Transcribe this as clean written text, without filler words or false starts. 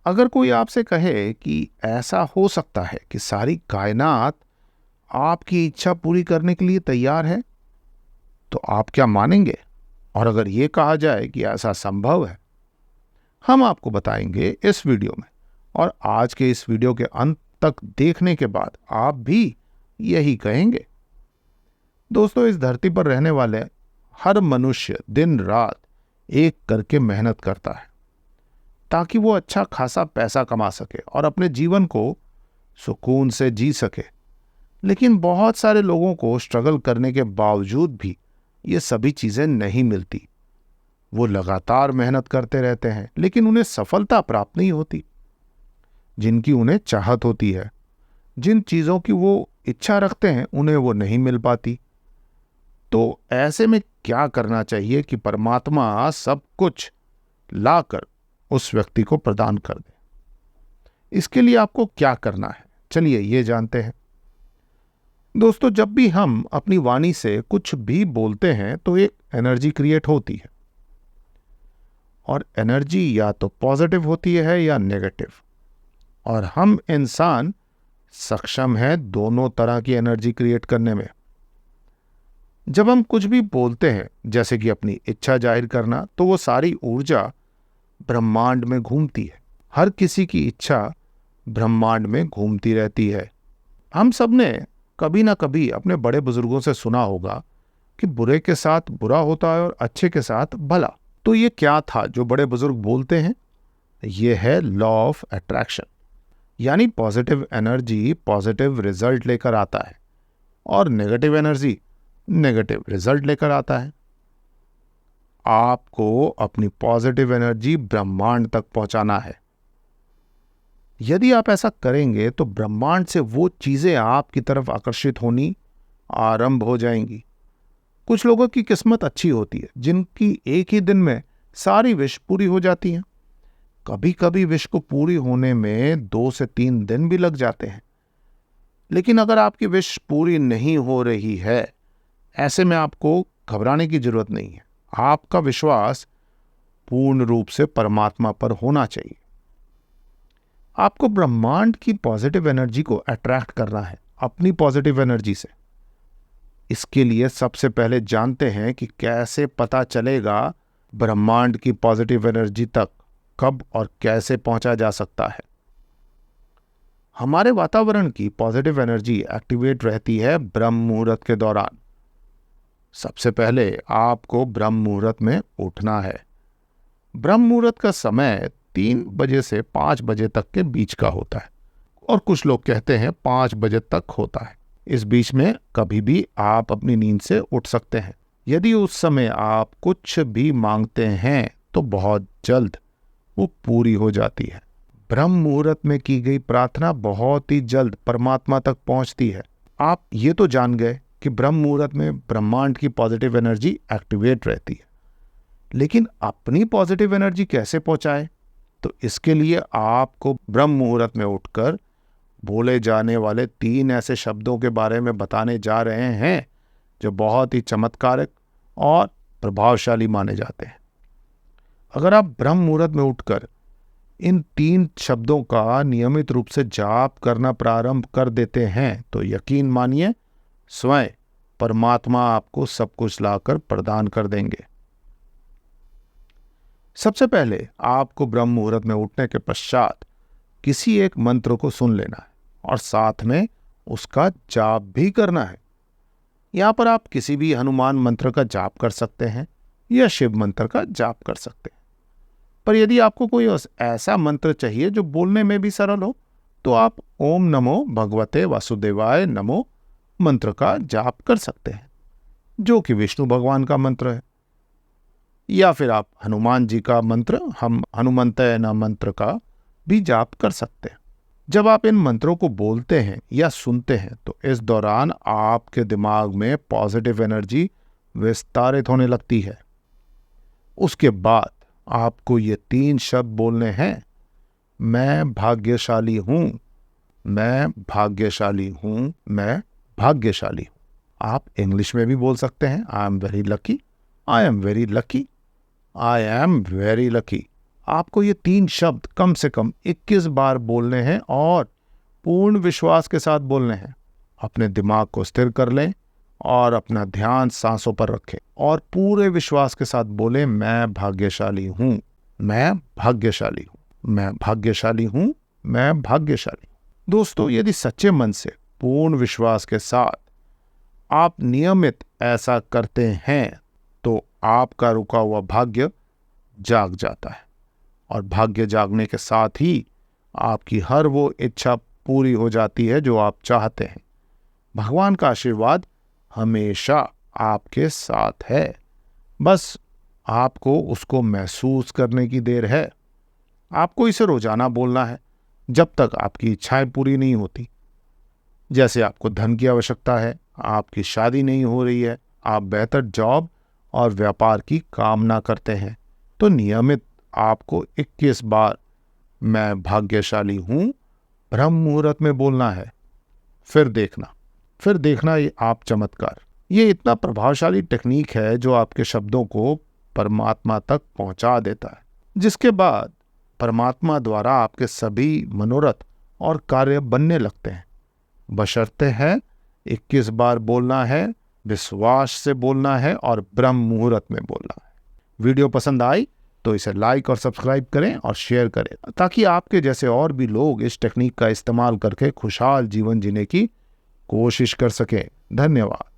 अगर कोई आपसे कहे कि ऐसा हो सकता है कि सारी कायनात आपकी इच्छा पूरी करने के लिए तैयार है, तो आप क्या मानेंगे? और अगर ये कहा जाए कि ऐसा संभव है, हम आपको बताएंगे इस वीडियो में। और आज के इस वीडियो के अंत तक देखने के बाद आप भी यही कहेंगे। दोस्तों, इस धरती पर रहने वाले हर मनुष्य दिन रात एक करके मेहनत करता है ताकि वो अच्छा खासा पैसा कमा सके और अपने जीवन को सुकून से जी सके। लेकिन बहुत सारे लोगों को स्ट्रगल करने के बावजूद भी ये सभी चीजें नहीं मिलती। वो लगातार मेहनत करते रहते हैं लेकिन उन्हें सफलता प्राप्त नहीं होती जिनकी उन्हें चाहत होती है। जिन चीजों की वो इच्छा रखते हैं उन्हें वो नहीं मिल पाती। तो ऐसे में क्या करना चाहिए कि परमात्मा सब कुछ लाकर उस व्यक्ति को प्रदान कर दे? इसके लिए आपको क्या करना है, चलिए ये जानते हैं। दोस्तों, जब भी हम अपनी वाणी से कुछ भी बोलते हैं तो एक एनर्जी क्रिएट होती है, और एनर्जी या तो पॉजिटिव होती है या नेगेटिव। और हम इंसान सक्षम है दोनों तरह की एनर्जी क्रिएट करने में। जब हम कुछ भी बोलते हैं, जैसे कि अपनी इच्छा जाहिर करना, तो वो सारी ऊर्जा ब्रह्मांड में घूमती है। हर किसी की इच्छा ब्रह्मांड में घूमती रहती है। हम सब ने कभी ना कभी अपने बड़े बुजुर्गों से सुना होगा कि बुरे के साथ बुरा होता है और अच्छे के साथ भला। तो ये क्या था जो बड़े बुजुर्ग बोलते हैं? ये है लॉ ऑफ अट्रैक्शन। यानी पॉजिटिव एनर्जी पॉजिटिव रिजल्ट लेकर आता है और नेगेटिव एनर्जी नेगेटिव रिजल्ट लेकर आता है। आपको अपनी पॉजिटिव एनर्जी ब्रह्मांड तक पहुंचाना है। यदि आप ऐसा करेंगे तो ब्रह्मांड से वो चीजें आपकी तरफ आकर्षित होनी आरंभ हो जाएंगी। कुछ लोगों की किस्मत अच्छी होती है जिनकी एक ही दिन में सारी विश पूरी हो जाती हैं। कभी कभी विश को पूरी होने में 2 से 3 दिन भी लग जाते हैं। लेकिन अगर आपकी विश पूरी नहीं हो रही है, ऐसे में आपको घबराने की जरूरत नहीं है। आपका विश्वास पूर्ण रूप से परमात्मा पर होना चाहिए। आपको ब्रह्मांड की पॉजिटिव एनर्जी को अट्रैक्ट करना है अपनी पॉजिटिव एनर्जी से। इसके लिए सबसे पहले जानते हैं कि कैसे पता चलेगा ब्रह्मांड की पॉजिटिव एनर्जी तक कब और कैसे पहुंचा जा सकता है। हमारे वातावरण की पॉजिटिव एनर्जी एक्टिवेट रहती है ब्रह्म मुहूर्त के दौरान। सबसे पहले आपको ब्रह्म मुहूर्त में उठना है। ब्रह्म मुहूर्त का समय 3 बजे से 5 बजे तक के बीच का होता है, और कुछ लोग कहते हैं 5 बजे तक होता है। इस बीच में कभी भी आप अपनी नींद से उठ सकते हैं। यदि उस समय आप कुछ भी मांगते हैं तो बहुत जल्द वो पूरी हो जाती है। ब्रह्म मुहूर्त में की गई प्रार्थना बहुत ही जल्द परमात्मा तक पहुंचती है। आप ये तो जान गए कि ब्रह्म मुहूर्त में ब्रह्मांड की पॉजिटिव एनर्जी एक्टिवेट रहती है। लेकिन अपनी पॉजिटिव एनर्जी कैसे पहुंचाए? तो इसके लिए आपको ब्रह्म मुहूर्त में उठकर बोले जाने वाले 3 ऐसे शब्दों के बारे में बताने जा रहे हैं जो बहुत ही चमत्कारिक और प्रभावशाली माने जाते हैं। अगर आप ब्रह्म मुहूर्त में उठकर इन 3 शब्दों का नियमित रूप से जाप करना प्रारंभ कर देते हैं तो यकीन मानिए स्वयं परमात्मा आपको सब कुछ लाकर प्रदान कर देंगे। सबसे पहले आपको ब्रह्म मुहूर्त में उठने के पश्चात किसी एक मंत्र को सुन लेना है और साथ में उसका जाप भी करना है। यहां पर आप किसी भी हनुमान मंत्र का जाप कर सकते हैं या शिव मंत्र का जाप कर सकते हैं। पर यदि आपको कोई ऐसा मंत्र चाहिए जो बोलने में भी सरल हो, तो आप ओम नमो भगवते वासुदेवाय नमो मंत्र का जाप कर सकते हैं, जो कि विष्णु भगवान का मंत्र है। या फिर आप हनुमान जी का मंत्र हम हनुमंतय नमः मंत्र का भी जाप कर सकते हैं। जब आप इन मंत्रों को बोलते हैं या सुनते हैं तो इस दौरान आपके दिमाग में पॉजिटिव एनर्जी विस्तारित होने लगती है। उसके बाद आपको ये 3 शब्द बोलने हैं, मैं भाग्यशाली हूं, मैं भाग्यशाली हूं, मैं भाग्यशाली हूं। आप इंग्लिश में भी बोल सकते हैं, I am very lucky, I am very lucky, I am very lucky. आपको ये 3 शब्द कम से कम 21 बार बोलने हैं और पूर्ण विश्वास के साथ बोलने हैं। अपने दिमाग को स्थिर कर लें और अपना ध्यान सांसों पर रखें और पूरे विश्वास के साथ बोलें, मैं भाग्यशाली हूं, मैं भाग्यशाली हूं, मैं भाग्यशाली हूं, मैं भाग्यशाली हूं। दोस्तों, यदि सच्चे मन से पूर्ण विश्वास के साथ आप नियमित ऐसा करते हैं तो आपका रुका हुआ भाग्य जाग जाता है और भाग्य जागने के साथ ही आपकी हर वो इच्छा पूरी हो जाती है जो आप चाहते हैं। भगवान का आशीर्वाद हमेशा आपके साथ है, बस आपको उसको महसूस करने की देर है। आपको इसे रोजाना बोलना है जब तक आपकी इच्छाएं पूरी नहीं होती। जैसे आपको धन की आवश्यकता है, आपकी शादी नहीं हो रही है, आप बेहतर जॉब और व्यापार की कामना करते हैं, तो नियमित आपको 21 बार मैं भाग्यशाली हूं ब्रह्म मुहूर्त में बोलना है। फिर देखना ये आप चमत्कार। ये इतना प्रभावशाली टेक्निक है जो आपके शब्दों को परमात्मा तक पहुंचा देता है, जिसके बाद परमात्मा द्वारा आपके सभी मनोरथ और कार्य बनने लगते हैं। बशर्ते है 21 बार बोलना है, विश्वास से बोलना है और ब्रह्म मुहूर्त में बोलना है। वीडियो पसंद आई तो इसे लाइक और सब्सक्राइब करें और शेयर करें ताकि आपके जैसे और भी लोग इस टेक्निक का इस्तेमाल करके खुशहाल जीवन जीने की कोशिश कर सकें। धन्यवाद।